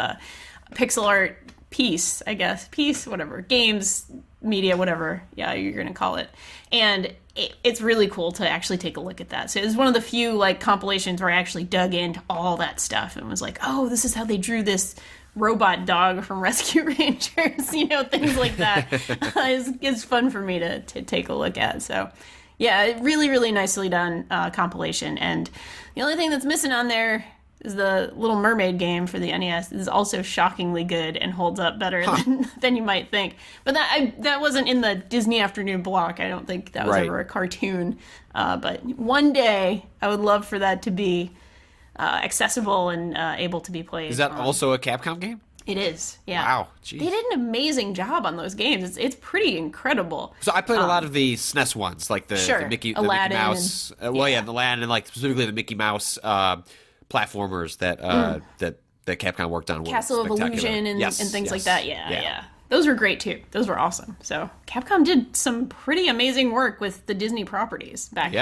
pixel art piece, I guess. Piece, whatever. Games, media, whatever. Yeah, you're going to call it. And it's really cool to actually take a look at that. So it was one of the few like compilations where I actually dug into all that stuff and was like, oh, this is how they drew this robot dog from Rescue Rangers, things like that. It's fun for me to take a look at. So yeah, really, really nicely done compilation. And the only thing that's missing on there is the Little Mermaid game for the NES. Is also shockingly good and holds up better than you might think. But that wasn't in the Disney Afternoon block. I don't think that was ever a cartoon. But one day, I would love for that to be accessible and able to be played. Is that also a Capcom game? It is, yeah. Wow, geez. They did an amazing job on those games. It's pretty incredible. So I played a lot of the SNES ones, like the Mickey Mouse. The Aladdin and like specifically the Mickey Mouse platformers that Capcom worked on. Castle of Illusion and things like that. Yeah. Those were great too. Those were awesome. So Capcom did some pretty amazing work with the Disney properties back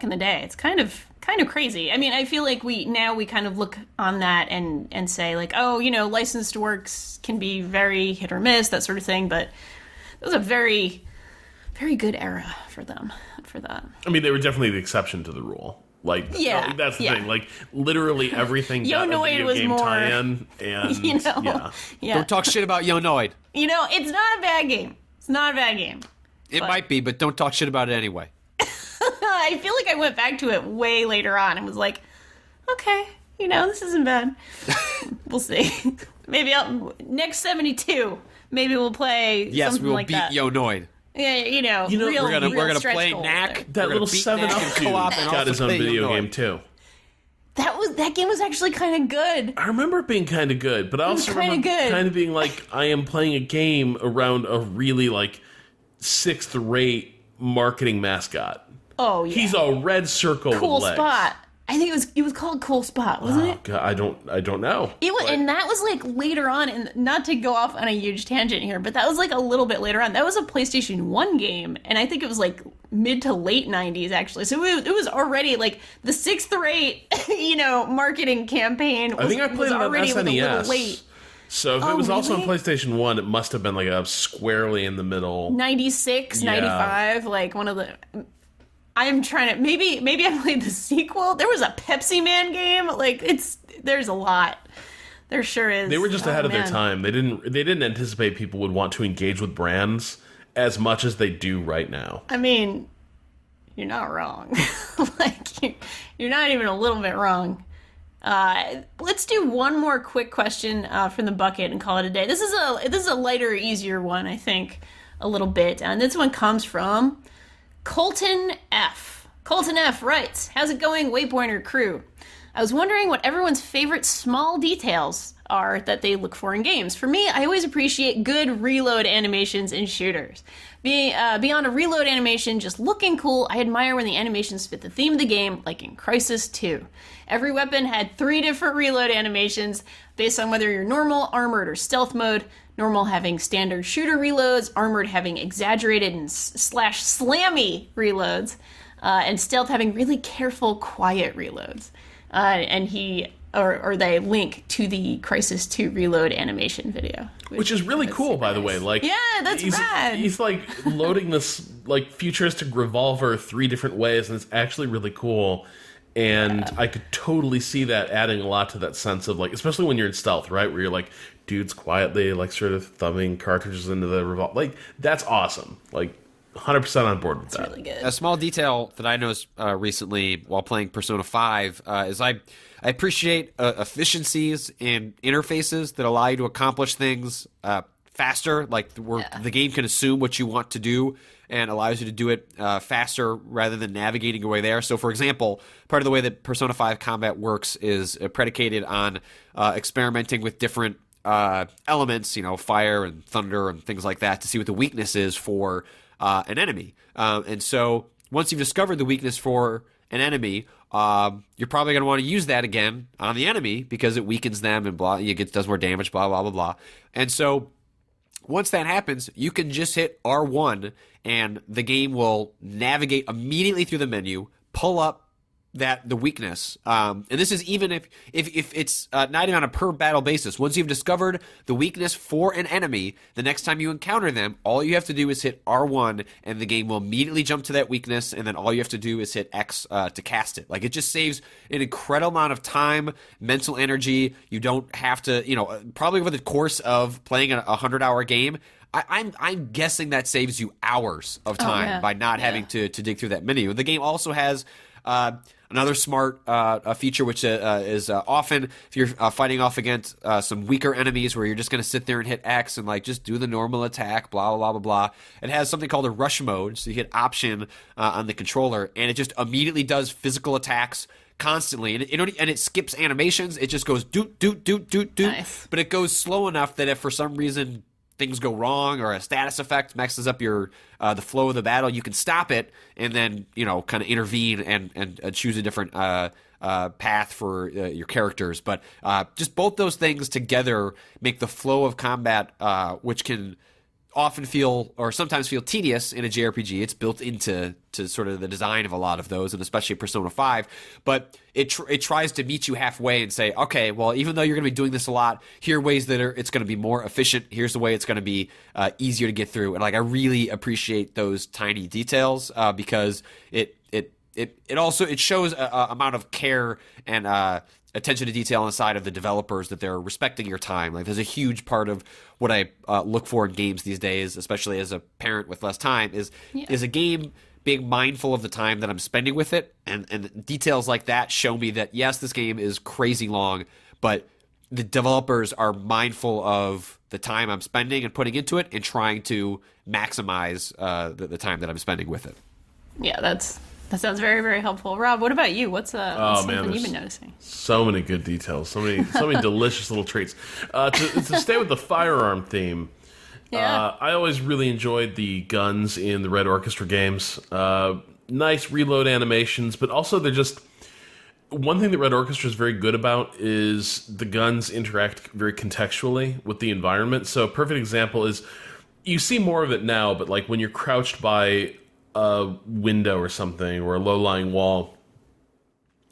in the day. It's kind of crazy. I mean, I feel like we kind of look on that and say like, oh, licensed works can be very hit or miss, that sort of thing. But it was a very, very good era for them for that. I mean, they were definitely the exception to the rule. Like, that's the thing. Like, literally everything got a video game tie-in, and Don't talk shit about Yo Noid. It's not a bad game. It's not a bad game. It might be, but don't talk shit about it anyway. I feel like I went back to it way later on and was like, okay, this isn't bad. We'll see. Maybe next 72, maybe we'll play something like that. Yes, we'll beat Yo Noid. Yeah, we're gonna play Knack. That little 7-Up dude got his own video game too. That game was actually kind of good. I remember it being kind of good, but I also remember kind of being like, I am playing a game around a really like 6th-rate marketing mascot. Oh yeah, he's a red circle cool with legs. Spot. I think it was called Cool Spot, wasn't it? God, I don't know. And that was like later on, and not to go off on a huge tangent here, but that was like a little bit later on. That was a PlayStation 1 game, and I think it was like mid to late 90s actually. So it was already like the 6th-rate, marketing campaign. I think I played it on already SNES. Like a little late. So if it was also on PlayStation 1, it must have been like a squarely in the middle. 96, 95, like one of the... I'm trying to... Maybe I played the sequel. There was a Pepsi Man game. Like, there's a lot. There sure is. They were just ahead of their time. They didn't anticipate people would want to engage with brands as much as they do right now. I mean, you're not wrong. Like, you're not even a little bit wrong. Let's do one more quick question from the bucket and call it a day. This is a lighter, easier one, I think, a little bit. And this one comes from Colton F. Colton F. writes, how's it going, Waypointer crew? I was wondering what everyone's favorite small details are that they look for in games. For me, I always appreciate good reload animations in shooters. Beyond a reload animation just looking cool, I admire when the animations fit the theme of the game, like in Crysis 2. Every weapon had 3 different reload animations based on whether you're normal, armored, or stealth mode. Normal having standard shooter reloads, armored having exaggerated and slash slammy reloads, and stealth having really careful, quiet reloads. And they link to the Crysis 2 reload animation video. Which is really cool, by the way. Like, yeah, that's rad. He's like loading this like futuristic revolver 3 different ways, and it's actually really cool. And I could totally see that adding a lot to that sense of like, especially when you're in stealth, right? Where you're like, dudes quietly like sort of thumbing cartridges into the revolver. Like, that's awesome. Like, 100% on board with that. Really good. A small detail that I noticed recently while playing Persona 5 is I appreciate efficiencies in interfaces that allow you to accomplish things faster, like where the game can assume what you want to do and allows you to do it faster rather than navigating your way there. So, for example, part of the way that Persona 5 combat works is predicated on experimenting with different elements, fire and thunder and things like that, to see what the weakness is for an enemy. And so once you've discovered the weakness for an enemy, you're probably going to want to use that again on the enemy because it weakens them and blah, does more damage, blah, blah, blah, blah. And so once that happens, you can just hit R1 and the game will navigate immediately through the menu, pull up the weakness, and this is even if it's not even on a per battle basis. Once you've discovered the weakness for an enemy, the next time you encounter them, all you have to do is hit R1 and the game will immediately jump to that weakness, and then all you have to do is hit X to cast it. Like, it just saves an incredible amount of time, mental energy. You don't have to, probably over the course of playing a 100-hour game, I'm guessing that saves you hours of time by not having to dig through that menu. The game also has another smart feature, which is often if you're fighting off against some weaker enemies where you're just going to sit there and hit X and like just do the normal attack, blah, blah, blah, blah, blah. It has something called a rush mode. So you hit Option on the controller and it just immediately does physical attacks constantly. And it skips animations. It just goes doot, doot, doot, doot, doot. Nice. But it goes slow enough that if for some reason things go wrong or a status effect messes up your the flow of the battle, you can stop it and then kind of intervene and choose a different path for your characters. But just both those things together make the flow of combat, which can often feel or sometimes feel tedious in a JRPG. It's built into sort of the design of a lot of those, and especially Persona 5. But it tries to meet you halfway and say, okay, well, even though you're going to be doing this a lot, here are ways that it's going to be more efficient. Here's the way it's going to be easier to get through. And like, I really appreciate those tiny details because it also shows a amount of care and attention to detail on the side of the developers, that they're respecting your time. Like, there's a huge part of what I look for in games these days, especially as a parent with less time, is a game being mindful of the time that I'm spending with it. And details like that show me that, yes, this game is crazy long, but the developers are mindful of the time I'm spending and putting into it and trying to maximize the time that I'm spending with it. Yeah, that sounds very, very helpful. Rob, what about you? What's something you've been noticing? So many good details. So many delicious little treats. To stay with the firearm theme, I always really enjoyed the guns in the Red Orchestra games. Nice reload animations, but also they're just... One thing that Red Orchestra is very good about is the guns interact very contextually with the environment. So a perfect example is, you see more of it now, but like when you're crouched by a window or something, or a low-lying wall,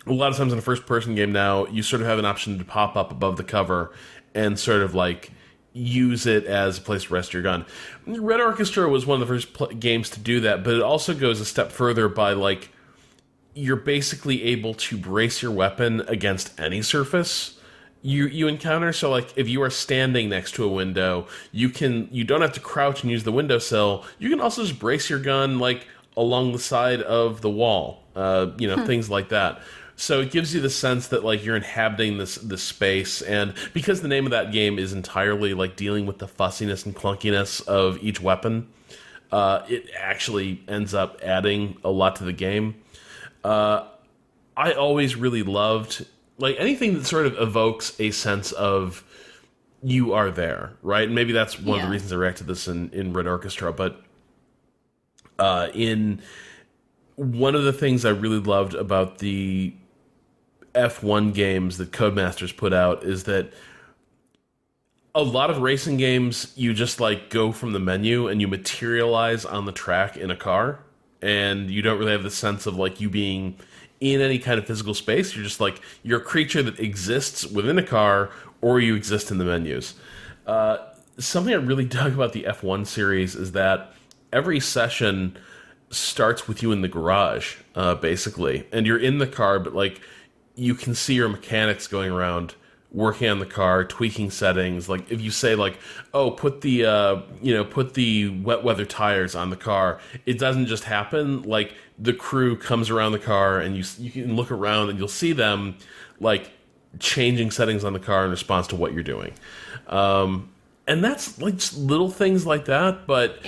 a lot of times in a first-person game now, you sort of have an option to pop up above the cover and sort of like use it as a place to rest your gun. Red Orchestra was one of the first games to do that, but it also goes a step further by like, you're basically able to brace your weapon against any surface you encounter. So like, if you are standing next to a window, you don't have to crouch and use the windowsill. You can also just brace your gun like along the side of the wall, things like that. So it gives you the sense that like you're inhabiting this space, and because the name of that game is entirely like dealing with the fussiness and clunkiness of each weapon, it actually ends up adding a lot to the game. I always really loved like anything that sort of evokes a sense of you are there, right? And maybe that's one of the reasons I reacted to this in Red Orchestra, but in one of the things I really loved about the F1 games that Codemasters put out is that a lot of racing games, you just like go from the menu and you materialize on the track in a car, and you don't really have the sense of like you being in any kind of physical space. You're just like, you're a creature that exists within a car, or you exist in the menus. Something I really dug about the F1 series is that every session starts with you in the garage, basically, and you're in the car, but like you can see your mechanics going around working on the car, tweaking settings. Like if you say like, oh, put the wet weather tires on the car, it doesn't just happen. Like the crew comes around the car and you can look around and you'll see them like changing settings on the car in response to what you're doing. And that's like just little things like that, but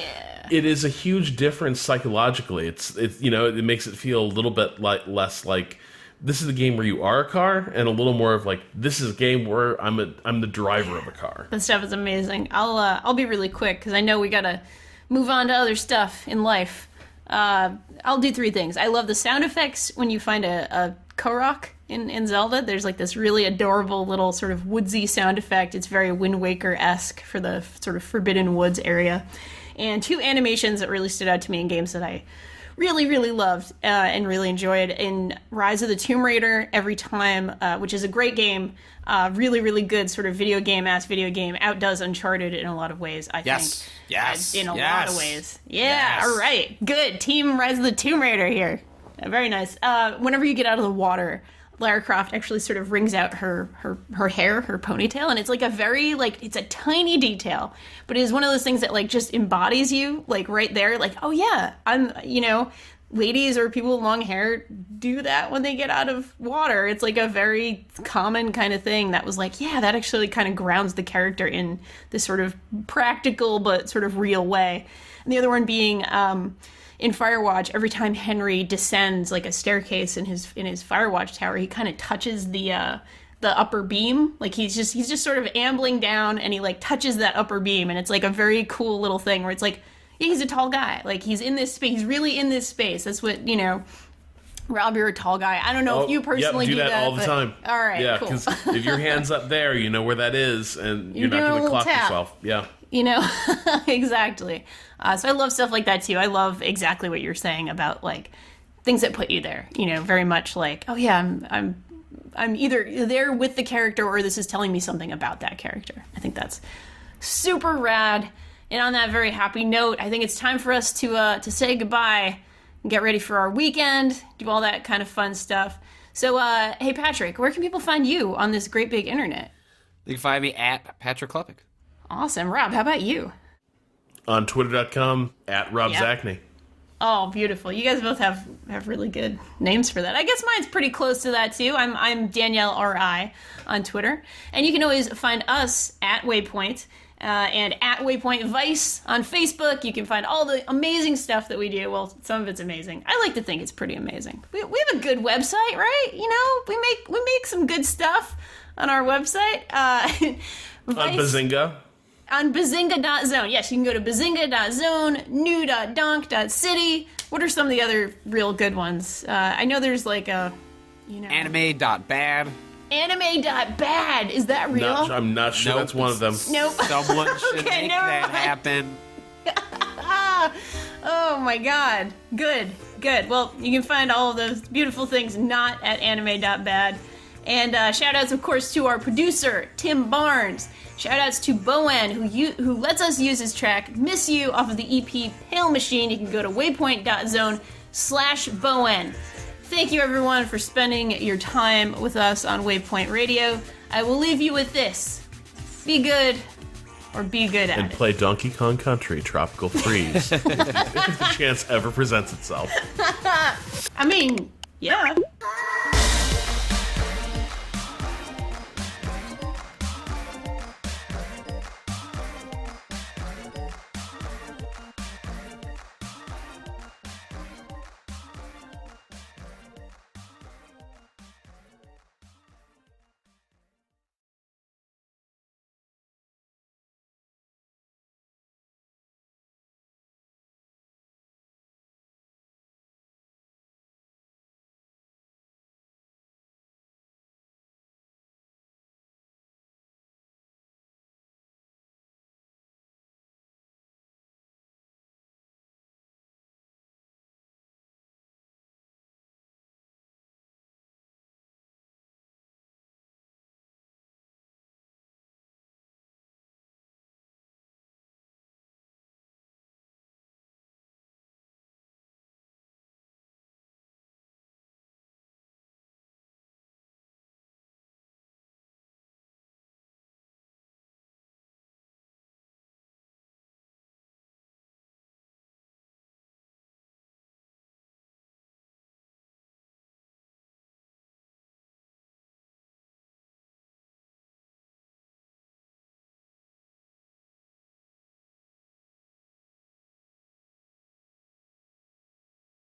it is a huge difference psychologically. It's it makes it feel a little bit like less like this is a game where you are a car, and a little more of like this is a game where I'm the driver of a car. That stuff is amazing. I'll be really quick because I know we gotta move on to other stuff in life. I'll do 3 things. I love the sound effects when you find a Korok in Zelda. There's like this really adorable little sort of woodsy sound effect. It's very Wind Waker-esque for the sort of Forbidden Woods area. And 2 animations that really stood out to me in games that I really, really loved and really enjoyed. In Rise of the Tomb Raider, every time, which is a great game, really, really good sort of video game, outdoes Uncharted in a lot of ways, I think. Yes. In a lot of ways. Yeah, all right. Good. Team Rise of the Tomb Raider here. Very nice. Whenever you get out of the water, Lara Croft actually sort of wrings out her hair, her ponytail, and it's like a very, like, it's a tiny detail, but it is one of those things that, like, just embodies you, like, right there, like, oh yeah, ladies or people with long hair do that when they get out of water. It's like a very common kind of thing that was like, yeah, that actually kind of grounds the character in this sort of practical but sort of real way. And the other one being, in Firewatch, every time Henry descends like a staircase in his Firewatch tower, he kind of touches the upper beam. Like he's just sort of ambling down, and he like touches that upper beam, and it's like a very cool little thing where it's like, yeah, he's a tall guy. Like he's in this space. He's really in this space. That's what, Rob, you're a tall guy. I don't know if you personally do that all the time. All right, yeah, cool. because if your hand's up there, you know where that is, and you're not going to clock yourself. Yeah. Exactly. So I love stuff like that too. I love exactly what you're saying about like things that put you there. Very much like, oh yeah, I'm either there with the character or this is telling me something about that character. I think that's super rad. And on that very happy note, I think it's time for us to say goodbye and get ready for our weekend, do all that kind of fun stuff. So, hey Patrick, where can people find you on this great big internet? You can find me at Patrick Klepek. Awesome. Rob, how about you? On Twitter.com, @RobZachny. Oh, beautiful. You guys both have really good names for that. I guess mine's pretty close to that, too. I'm Danielle R.I. on Twitter. And you can always find us at Waypoint and at Waypoint Vice on Facebook. You can find all the amazing stuff that we do. Well, some of it's amazing. I like to think it's pretty amazing. We have a good website, right? We make some good stuff on our website. On Bazinga. On bazinga.zone. Yes, you can go to bazinga.zone, new.donk.city. What are some of the other real good ones? I know there's like anime.bad. Anime.bad. Is that real? I'm not sure that's one of them. Nope. Someone should make that happen. Oh my god. Good. Well, you can find all of those beautiful things not at anime.bad. And shout outs, of course, to our producer, Tim Barnes. Shout outs to Bowen, who lets us use his track Miss You off of the EP Pale Machine. You can go to waypoint.zone/Bowen. Thank you, everyone, for spending your time with us on Waypoint Radio. I will leave you with this. Be good, or be good at it. And play Donkey Kong Country Tropical Freeze if the chance ever presents itself. I mean, yeah.